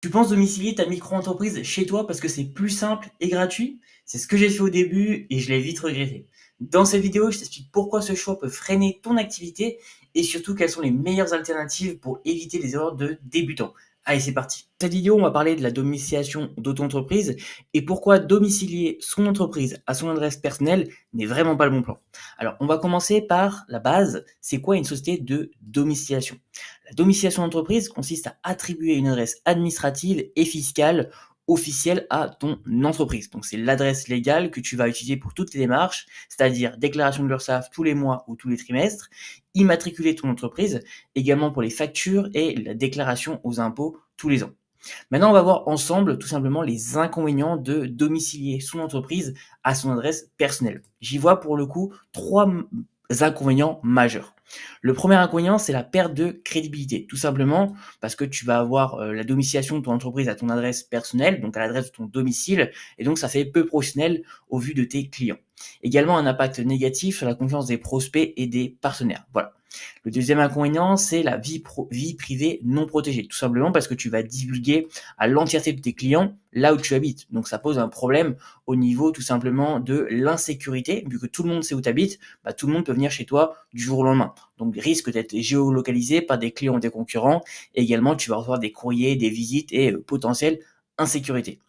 Tu penses domicilier ta micro-entreprise chez toi parce que c'est plus simple et gratuit? C'est ce que j'ai fait au début et je l'ai vite regretté. Dans cette vidéo, je t'explique pourquoi ce choix peut freiner ton activité et surtout quelles sont les meilleures alternatives pour éviter les erreurs de débutants. Allez, c'est parti. Dans cette vidéo, on va parler de la domiciliation d'auto-entreprise et pourquoi domicilier son entreprise à son adresse personnelle n'est vraiment pas le bon plan. Alors, on va commencer par la base. C'est quoi une société de domiciliation? La domiciliation d'entreprise consiste à attribuer une adresse administrative et fiscale officielle à ton entreprise. Donc c'est l'adresse légale que tu vas utiliser pour toutes tes démarches, c'est-à-dire déclaration de l'URSSAF tous les mois ou tous les trimestres, immatriculer ton entreprise, également pour les factures et la déclaration aux impôts tous les ans. Maintenant, on va voir ensemble tout simplement les inconvénients de domicilier son entreprise à son adresse personnelle. J'y vois pour le coup trois inconvénients majeurs. Le premier inconvénient, c'est la perte de crédibilité. Tout simplement parce que tu vas avoir la domiciliation de ton entreprise à ton adresse personnelle, donc à l'adresse de ton domicile, et donc ça fait peu professionnel au vu de tes clients. Également un impact négatif sur la confiance des prospects et des partenaires. Voilà. Le deuxième inconvénient, c'est la vie privée non protégée. Tout simplement parce que tu vas divulguer à l'entièreté de tes clients là où tu habites. Donc ça pose un problème au niveau tout simplement de l'insécurité. Vu que tout le monde sait où tu habites, tout le monde peut venir chez toi du jour au lendemain. Donc risque d'être géolocalisé par des clients ou des concurrents. Et également, tu vas recevoir des courriers, des visites et potentielles insécurité.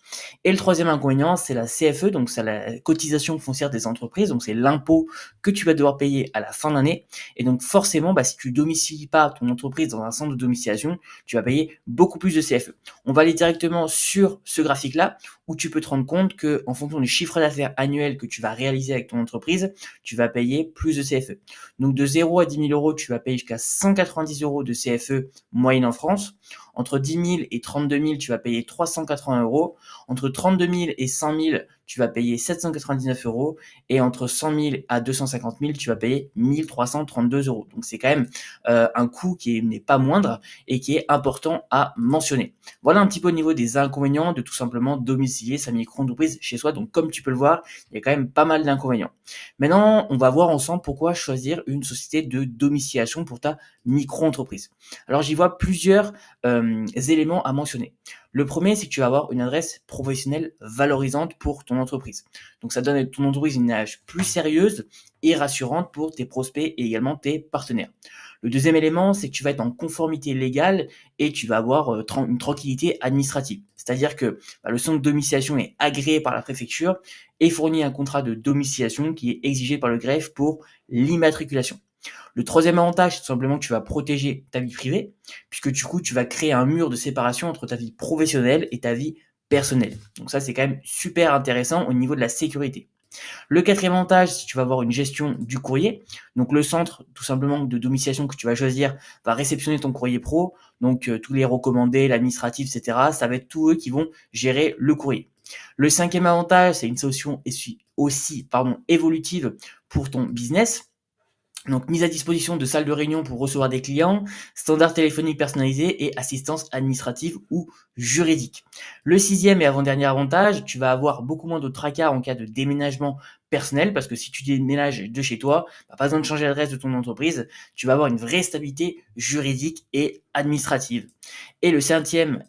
Et le troisième inconvénient, c'est la CFE, donc c'est la cotisation foncière des entreprises, donc c'est l'impôt que tu vas devoir payer à la fin d'année. Et donc forcément, si tu domicilies pas ton entreprise dans un centre de domiciliation, tu vas payer beaucoup plus de CFE. On va aller directement sur ce graphique-là, où tu peux te rendre compte que en fonction du chiffre d'affaires annuel que tu vas réaliser avec ton entreprise, tu vas payer plus de CFE. Donc de 0 à 10 000 euros, tu vas payer jusqu'à 190 euros de CFE moyenne en France. Entre 10 000 et 32 000, tu vas payer 380 euros. Entre 32 000 et 100 000, tu vas payer 799 euros. Et entre 100 000 à 250 000, tu vas payer 1 332 euros. Donc c'est quand même un coût qui n'est pas moindre et qui est important à mentionner. Voilà un petit peu au niveau des inconvénients de tout simplement domicilier sa micro-entreprise chez soi. Donc comme tu peux le voir, il y a quand même pas mal d'inconvénients. Maintenant, on va voir ensemble pourquoi choisir une société de domiciliation pour ta micro-entreprise. Alors j'y vois plusieurs éléments à mentionner. Le premier, c'est que tu vas avoir une adresse professionnelle valorisante pour ton entreprise. Donc ça donne à ton entreprise une image plus sérieuse et rassurante pour tes prospects et également tes partenaires. Le deuxième élément, c'est que tu vas être en conformité légale et tu vas avoir une tranquillité administrative. C'est-à-dire que le centre de domiciliation est agréé par la préfecture et fournit un contrat de domiciliation qui est exigé par le greffe pour l'immatriculation. Le troisième avantage, c'est tout simplement que tu vas protéger ta vie privée, puisque du coup, tu vas créer un mur de séparation entre ta vie professionnelle et ta vie personnelle. Donc ça, c'est quand même super intéressant au niveau de la sécurité. Le quatrième avantage, c'est que tu vas avoir une gestion du courrier. Donc le centre, tout simplement, de domiciliation que tu vas choisir va réceptionner ton courrier pro. Donc tous les recommandés, l'administratif, etc. Ça va être tous eux qui vont gérer le courrier. Le cinquième avantage, c'est une solution aussi évolutive pour ton business. Donc, mise à disposition de salles de réunion pour recevoir des clients, standards téléphoniques personnalisés et assistance administrative ou juridique. Le sixième et avant-dernier avantage, tu vas avoir beaucoup moins de tracas en cas de déménagement personnel parce que si tu déménages de chez toi, pas besoin de changer l'adresse de ton entreprise, tu vas avoir une vraie stabilité juridique et administrative. Et le septième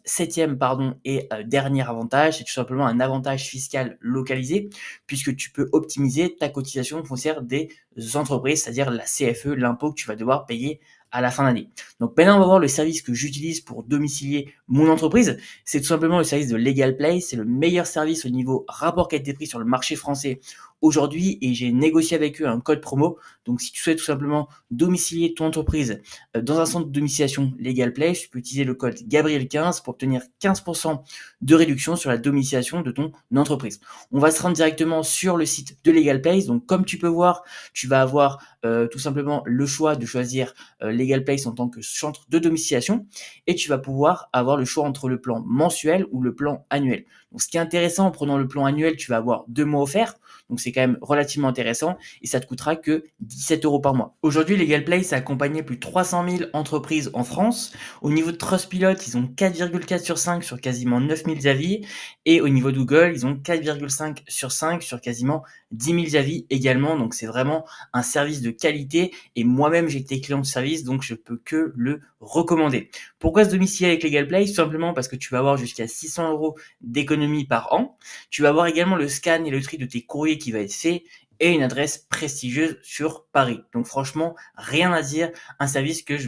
et dernier avantage, c'est tout simplement un avantage fiscal localisé puisque tu peux optimiser ta cotisation foncière des entreprises, c'est-à-dire la CFE, l'impôt que tu vas devoir payer à la fin d'année. Donc maintenant, on va voir le service que j'utilise pour domicilier mon entreprise. C'est tout simplement le service de Legal Place. C'est le meilleur service au niveau rapport qualité-prix sur le marché français aujourd'hui et j'ai négocié avec eux un code promo. Donc si tu souhaites tout simplement domicilier ton entreprise dans un centre de domiciliation Legal Place, tu peux utiliser le code Gabriel15 pour obtenir 15% de réduction sur la domiciliation de ton entreprise. On va se rendre directement sur le site de Legal Place. Donc comme tu peux voir, tu vas avoir tout simplement le choix de choisir Legal Place en tant que centre de domiciliation et tu vas pouvoir avoir le choix entre le plan mensuel ou le plan annuel. Donc ce qui est intéressant en prenant le plan annuel, tu vas avoir 2 mois offerts. Donc c'est quand même relativement intéressant et ça te coûtera que 17 € par mois. Aujourd'hui, Legal Place a accompagné plus de 300 000 entreprises en France. Au niveau de Trustpilot, ils ont 4,4 sur 5 sur quasiment 9000 avis. Et au niveau de Google, ils ont 4,5 sur 5 sur quasiment 10 000 avis également. Donc c'est vraiment un service de qualité. Et moi-même, j'ai été client de service, donc je peux que le recommander. Pourquoi se domicilier avec Legal Place? Tout simplement parce que tu vas avoir jusqu'à 600 € d'économie par an. Tu vas avoir également le scan et le tri de tes courriers qui va être fait et une adresse prestigieuse sur Paris. Donc franchement, rien à dire, un service que je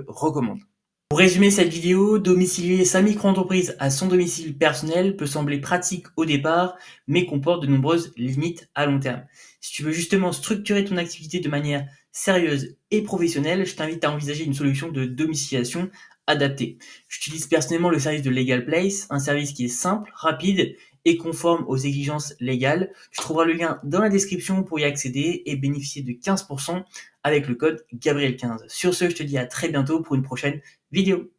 recommande. Pour résumer cette vidéo, domicilier sa micro-entreprise à son domicile personnel peut sembler pratique au départ, mais comporte de nombreuses limites à long terme. Si tu veux justement structurer ton activité de manière sérieuse et professionnelle, je t'invite à envisager une solution de domiciliation adaptée. J'utilise personnellement le service de Legal Place, un service qui est simple, rapide et conforme aux exigences légales. Tu trouveras le lien dans la description pour y accéder et bénéficier de 15% avec le code Gabriel15. Sur ce, je te dis à très bientôt pour une prochaine vidéo.